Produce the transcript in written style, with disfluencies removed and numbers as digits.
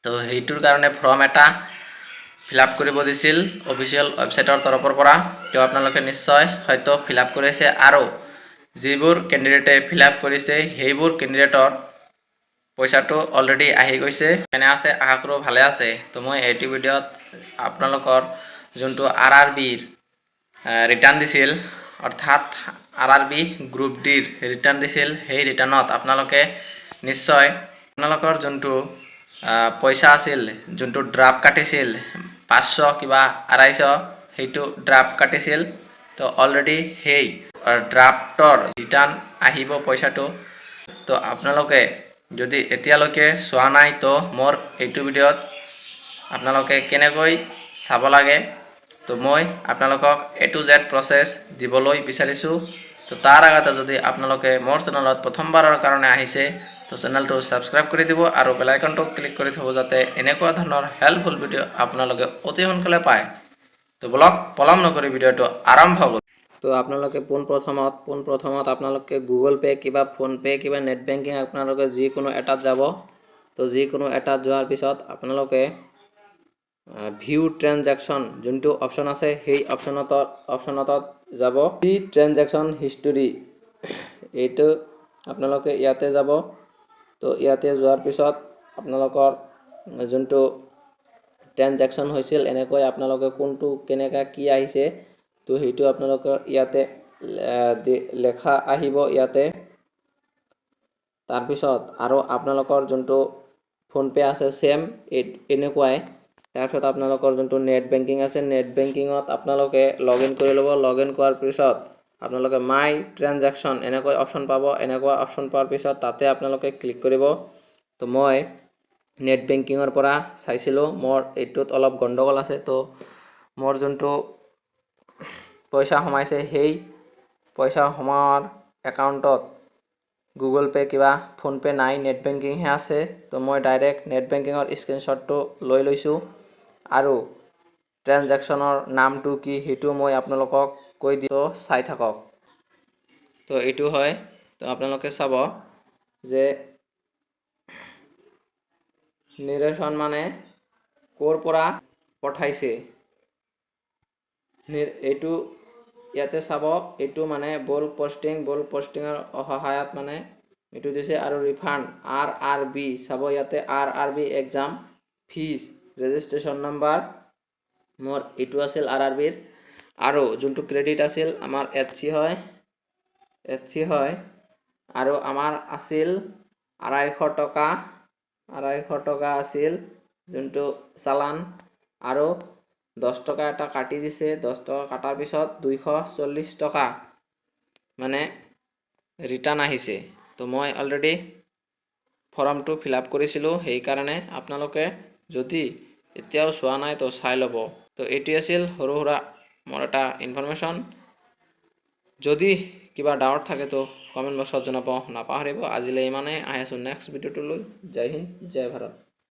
তো সেইটোৰ কাৰণে ফৰ্ম এটা ফিল আপ কৰিব দিছিল অফিচিয়েল ৱেবছাইটৰ তৰফৰ পৰা। তো আপোনালোকে নিশ্চয় হয়তো ফিল আপ কৰিছে আৰু যিবোৰ কেণ্ডিডেটে ফিল আপ কৰিছে সেইবোৰ কেণ্ডিডেটৰ পইচাটো অলৰেডি আহি গৈছে। কেনে আছে আশা কৰোঁ ভালে আছে। তো মই এইটো ভিডিঅ'ত আপোনালোকৰ যোনটো RRBৰ ৰিটাৰ্ণ দিছিল, অৰ্থাৎ RRB গ্ৰুপ ডিৰ ৰিটাৰ্ণ দিছিল, সেই ৰিটাৰ্ণত আপোনালোকে নিশ্চয় আপোনালোকৰ যোনটো পইচা আছিল, যোনটো ড্ৰাফ্ট কাটিছিল 500 কিবা 250, সেইটো ড্ৰাফ্ট কাটিছিল। তো অলৰেডি সেই ড্ৰাফ্টৰ ৰিটাৰ্ণ আহিব পইচাটো। তো আপোনালোকে যদি এতিয়ালৈকে চোৱা নাই তো মোৰ এইটো ভিডিঅ'ত আপোনালোকে কেনেকৈ চাব লাগে তো মই আপোনালোকক A to Z প্ৰচেছ দিবলৈ বিচাৰিছোঁ। তো তাৰ আগতে যদি আপোনালোকে মোৰ চেনেলত প্ৰথমবাৰৰ কাৰণে আহিছে তো চেনেলটো ছাবস্ক্ৰাইব কৰি দিব আৰু বেল আইকনটো ক্লিক কৰি থব যাতে এনেকুৱা ধৰণৰ হেল্পফুল ভিডিঅ' আপোনালোকে অতি সোনকালে পায়। তো ব্লগ পলম নকৰি ভিডিঅ'টো আৰম্ভ কৰোঁ। তো আপোনালোকে পোনপ্ৰথমত আপোনালোকে গুগল পে' কিবা ফোনপে' কিবা নেট বেংকিং আপোনালোকে যিকোনো এটাত যাব। তো যিকোনো এটাত যোৱাৰ পিছত আপোনালোকে ভিউ ট্ৰানজেকশ্যন যোনটো অপশ্যন আছে সেই অপশ্যনত যাব। দি ট্ৰানজেকশ্যন হিষ্টৰী এইটো আপোনালোকে ইয়াতে যাব। তো ইয়াতে যোৱাৰ পিছত আপোনালোকৰ যোনটো ট্ৰানজেকশ্যন হৈছিল এনেকৈ আপোনালোকে কোনটো কেনেকৈ কি আহিছে তো সেইটো আপোনালোকৰ ইয়াতে লেখা আহিব ইয়াতে। তাৰপিছত আৰু আপোনালোকৰ যোনটো ফোনপে' আছে সেম এনেকুৱাই। তাৰপিছত আপোনালোকৰ যোনটো নেট বেংকিং আছে নেট বেংকিঙত আপোনালোকে লগ ইন কৰি ল'ব। লগ ইন কৰাৰ পিছত আপোনালোকে মাই ট্ৰানজেকশ্যন এনেকৈ অপশ্যন পাব। এনেকুৱা অপশ্যন পোৱাৰ পিছত তাতে আপোনালোকে ক্লিক কৰিব। তো মই নেট বেংকিঙৰ পৰা চাইছিলোঁ, মোৰ এইটোত অলপ গণ্ডগোল আছে। তো মোৰ যোনটো পইচা সোমাইছে সেই পইচা সোমোৱাৰ একাউণ্টত গুগল পে' কিবা ফোনপে' নাই, নেট বেংকিংহে আছে। তো মই ডাইৰেক্ট নেট বেংকিঙৰ স্ক্ৰীনশ্বটটো লৈ লৈছোঁ আৰু ট্ৰানজেকশ্যনৰ নামটো কি সেইটো মই আপোনালোকক কৈ দিওঁ, চাই থাকক। তো এইটো হয়। তো আপোনালোকে চাব যে নিৰেশ্যন মানে ক'ৰ পৰা পঠাইছে এইটো ইয়াতে চাব। এইটো মানে বল পষ্টিঙৰ সহায়ত মানে এইটো দিছে। আৰু ৰিফাণ্ড RRB চাব ইয়াতে RRB exam fees registration number মোৰ এইটো আছিল RRBৰ। আৰু যোনটো ক্ৰেডিট আছিল আমাৰ HC হয় আৰু আমাৰ আছিল 250 টকা আছিল যোনটো চালান। আৰু 10 টকা এটা কাটি দিছে। 10 টকা কাটাৰ পিছত 240 টকা মানে ৰিটাৰ্ণ আহিছে। তো মই অলৰেডি ফৰ্মটো ফিল আপ কৰিছিলোঁ, সেইকাৰণে আপোনালোকে যদি এতিয়াও চোৱা নাই তো চাই ল'ব। তো এইটোৱে আছিল সৰু সুৰা মোৰ এটা ইনফৰমেশ্যন। যদি কিবা ডাউট থাকে তো কমেণ্ট বক্সত জনাব নাপাহৰিব। আজিলৈ ইমানেই, আহি আছোঁ নেক্সট ভিডিঅ'টো লৈ। জয় হিন্দ, জয় ভাৰত।